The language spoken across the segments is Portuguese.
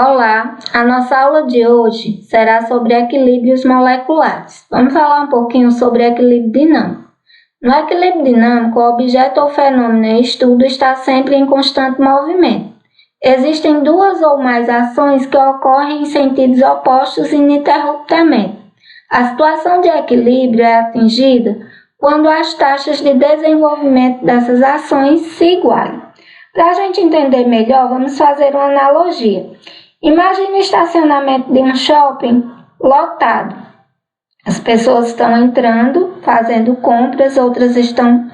Olá, a nossa aula de hoje será sobre equilíbrios moleculares. Vamos falar um pouquinho sobre equilíbrio dinâmico. No equilíbrio dinâmico, o objeto ou fenômeno em estudo está sempre em constante movimento. Existem duas ou mais ações que ocorrem em sentidos opostos ininterruptamente. A situação de equilíbrio é atingida quando as taxas de desenvolvimento dessas ações se igualam. Para a gente entender melhor, vamos fazer uma analogia. Imagine o estacionamento de um shopping lotado. As pessoas estão entrando, fazendo compras, outras estão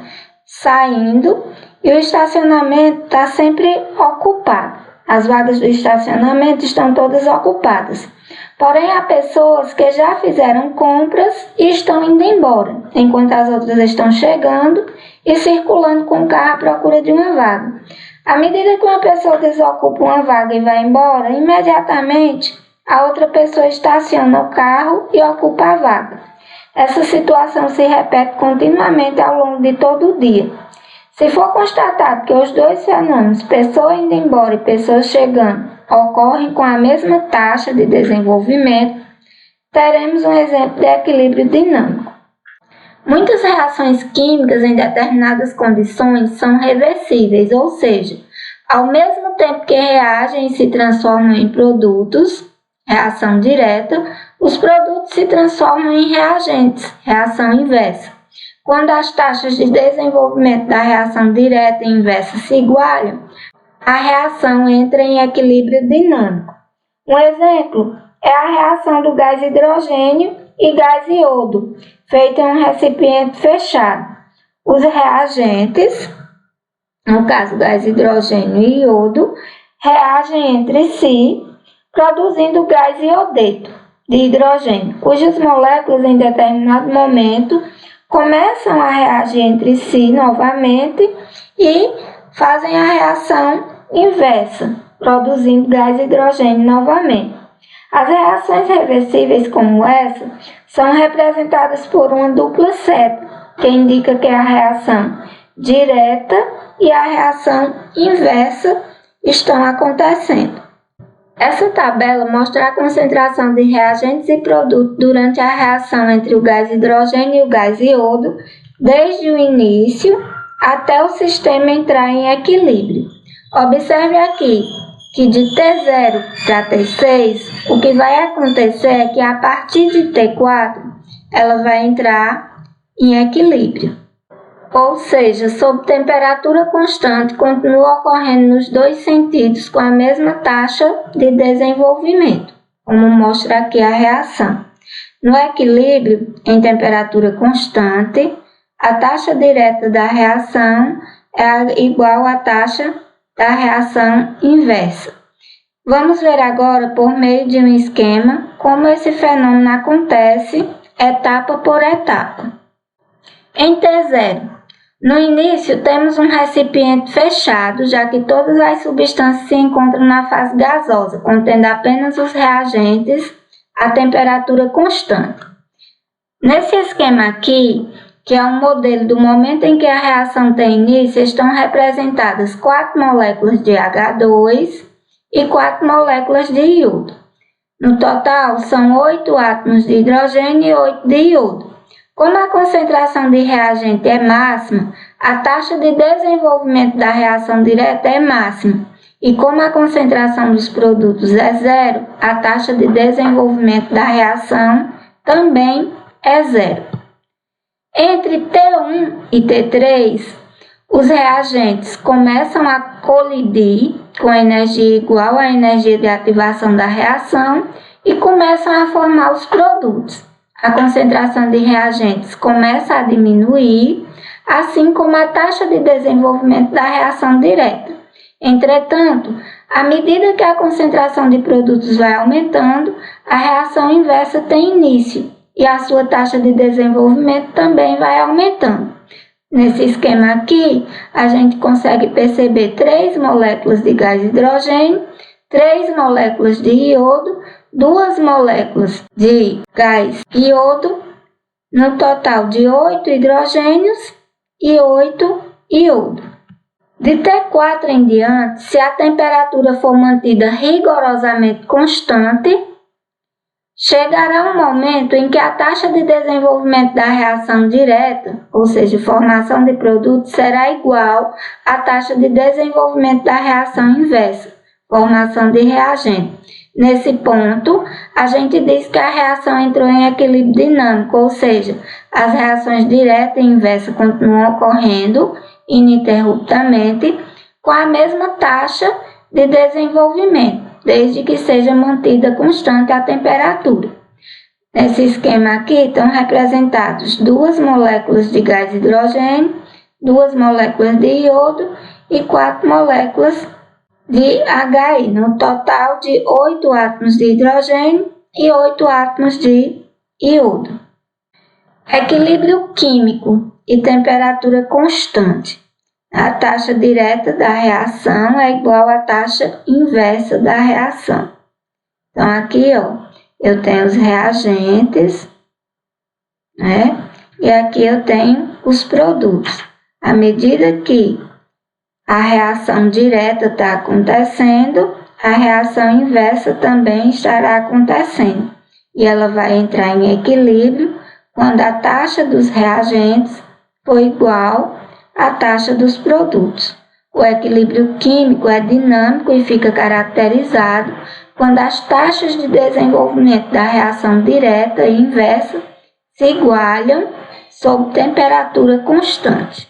saindo e o estacionamento está sempre ocupado. As vagas do estacionamento estão todas ocupadas. Porém, há pessoas que já fizeram compras e estão indo embora, enquanto as outras estão chegando e circulando com o carro à procura de uma vaga. À medida que uma pessoa desocupa uma vaga e vai embora, imediatamente a outra pessoa estaciona o carro e ocupa a vaga. Essa situação se repete continuamente ao longo de todo o dia. Se for constatado que os dois fenômenos, pessoa indo embora e pessoa chegando, ocorrem com a mesma taxa de desenvolvimento, teremos um exemplo de equilíbrio dinâmico. Muitas reações químicas em determinadas condições são reversíveis, ou seja, ao mesmo tempo que reagem e se transformam em produtos, reação direta, os produtos se transformam em reagentes, reação inversa. Quando as taxas de desenvolvimento da reação direta e inversa se igualam, a reação entra em equilíbrio dinâmico. Um exemplo é a reação do gás hidrogênio e gás iodo, feita em um recipiente fechado. Os reagentes, no caso gás hidrogênio e iodo, reagem entre si, produzindo gás iodeto de hidrogênio, cujas moléculas em determinado momento começam a reagir entre si novamente e fazem a reação inversa, produzindo gás hidrogênio novamente. As reações reversíveis como essa são representadas por uma dupla seta, que indica que a reação direta e a reação inversa estão acontecendo. Essa tabela mostra a concentração de reagentes e produtos durante a reação entre o gás hidrogênio e o gás iodo, desde o início até o sistema entrar em equilíbrio. Observe aqui que de T0 para T6, o que vai acontecer é que a partir de T4, ela vai entrar em equilíbrio. Ou seja, sob temperatura constante, continua ocorrendo nos dois sentidos com a mesma taxa de desenvolvimento, como mostra aqui a reação. No equilíbrio, em temperatura constante, a taxa direta da reação é igual à taxa da reação inversa. Vamos ver agora, por meio de um esquema, como esse fenômeno acontece etapa por etapa. Em T0, no início temos um recipiente fechado, já que todas as substâncias se encontram na fase gasosa, contendo apenas os reagentes a temperatura constante. Nesse esquema aqui, que é um modelo do momento em que a reação tem início, estão representadas 4 moléculas de H2 e 4 moléculas de iodo. No total, são 8 átomos de hidrogênio e 8 de iodo. Como a concentração de reagente é máxima, a taxa de desenvolvimento da reação direta é máxima. E como a concentração dos produtos é zero, a taxa de desenvolvimento da reação também é zero. Entre T1 e T3, os reagentes começam a colidir com energia igual à energia de ativação da reação e começam a formar os produtos. A concentração de reagentes começa a diminuir, assim como a taxa de desenvolvimento da reação direta. Entretanto, à medida que a concentração de produtos vai aumentando, a reação inversa tem início e a sua taxa de desenvolvimento também vai aumentando. Nesse esquema aqui, a gente consegue perceber 3 moléculas de gás hidrogênio, 3 moléculas de iodo, 2 moléculas de gás iodo, no total de 8 hidrogênios e 8 iodo. De T4 em diante, se a temperatura for mantida rigorosamente constante, chegará um momento em que a taxa de desenvolvimento da reação direta, ou seja, formação de produtos, será igual à taxa de desenvolvimento da reação inversa, formação de reagente. Nesse ponto, a gente diz que a reação entrou em equilíbrio dinâmico, ou seja, as reações direta e inversa continuam ocorrendo ininterruptamente com a mesma taxa de desenvolvimento, desde que seja mantida constante a temperatura. Nesse esquema aqui estão representados 2 moléculas de gás hidrogênio, 2 moléculas de iodo e 4 moléculas de HI, no total de 8 átomos de hidrogênio e 8 átomos de iodo. Equilíbrio químico e temperatura constante. A taxa direta da reação é igual à taxa inversa da reação. Então, aqui, eu tenho os reagentes, né? E aqui eu tenho os produtos. À medida que a reação direta está acontecendo, a reação inversa também estará acontecendo. E ela vai entrar em equilíbrio quando a taxa dos reagentes for igual à taxa dos produtos. O equilíbrio químico é dinâmico e fica caracterizado quando as taxas de desenvolvimento da reação direta e inversa se igualam sob temperatura constante.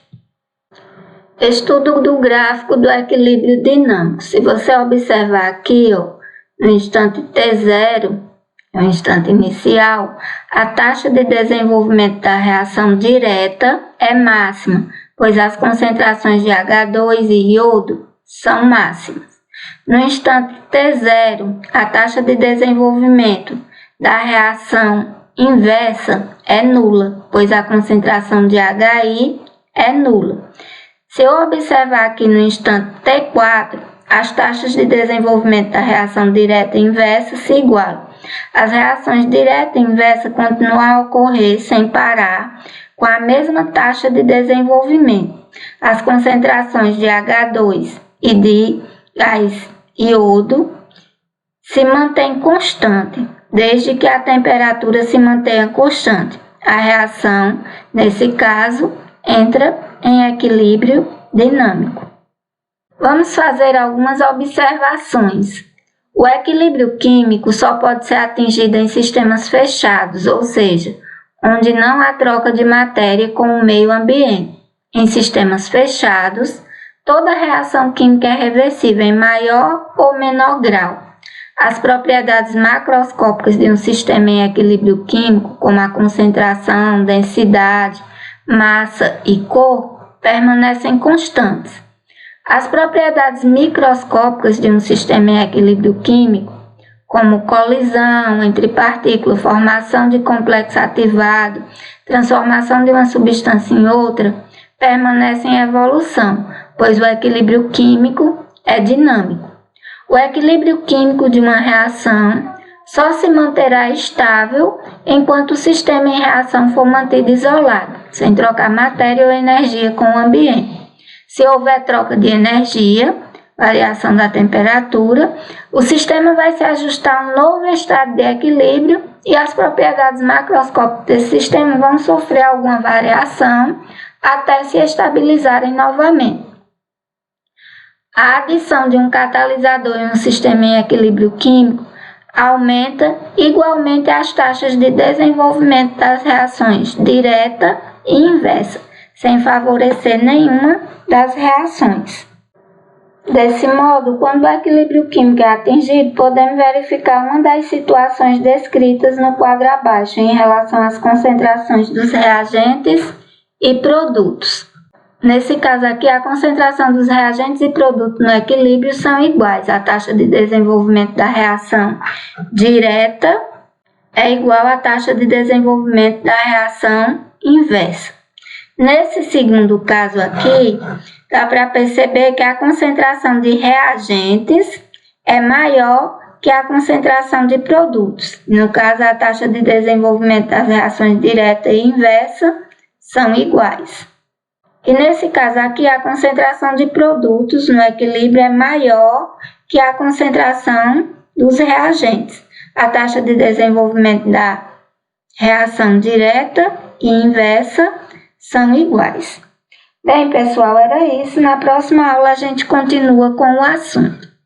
Estudo do gráfico do equilíbrio dinâmico. Se você observar aqui, no instante T0, no instante inicial, a taxa de desenvolvimento da reação direta é máxima, pois as concentrações de H2 e iodo são máximas. No instante T0, a taxa de desenvolvimento da reação inversa é nula, pois a concentração de HI é nula. Se eu observar aqui no instante T4, as taxas de desenvolvimento da reação direta e inversa se igualam. As reações direta e inversa continuam a ocorrer sem parar, com a mesma taxa de desenvolvimento. As concentrações de H2 e de gás iodo se mantêm constantes, desde que a temperatura se mantenha constante. A reação, nesse caso, entra em equilíbrio dinâmico. Vamos fazer algumas observações. O equilíbrio químico só pode ser atingido em sistemas fechados, ou seja, onde não há troca de matéria com o meio ambiente. Em sistemas fechados, toda reação química é reversível em maior ou menor grau. As propriedades macroscópicas de um sistema em equilíbrio químico, como a concentração, densidade, massa e cor, permanecem constantes. As propriedades microscópicas de um sistema em equilíbrio químico, como colisão entre partículas, formação de complexo ativado, transformação de uma substância em outra, permanecem em evolução, pois o equilíbrio químico é dinâmico. O equilíbrio químico de uma reação só se manterá estável enquanto o sistema em reação for mantido isolado, sem trocar matéria ou energia com o ambiente. Se houver troca de energia, variação da temperatura, o sistema vai se ajustar a um novo estado de equilíbrio e as propriedades macroscópicas desse sistema vão sofrer alguma variação até se estabilizarem novamente. A adição de um catalisador em um sistema em equilíbrio químico aumenta igualmente as taxas de desenvolvimento das reações direta e inversa, sem favorecer nenhuma das reações. Desse modo, quando o equilíbrio químico é atingido, podemos verificar uma das situações descritas no quadro abaixo em relação às concentrações dos reagentes e produtos. Nesse caso aqui, a concentração dos reagentes e produtos no equilíbrio são iguais. A taxa de desenvolvimento da reação direta é igual à taxa de desenvolvimento da reação inversa. Nesse segundo caso aqui, dá para perceber que a concentração de reagentes é maior que a concentração de produtos. No caso, a taxa de desenvolvimento das reações direta e inversa são iguais. E nesse caso aqui, a concentração de produtos no equilíbrio é maior que a concentração dos reagentes. A taxa de desenvolvimento da reação direta e inversa são iguais. Bem, pessoal, era isso. Na próxima aula a gente continua com o assunto.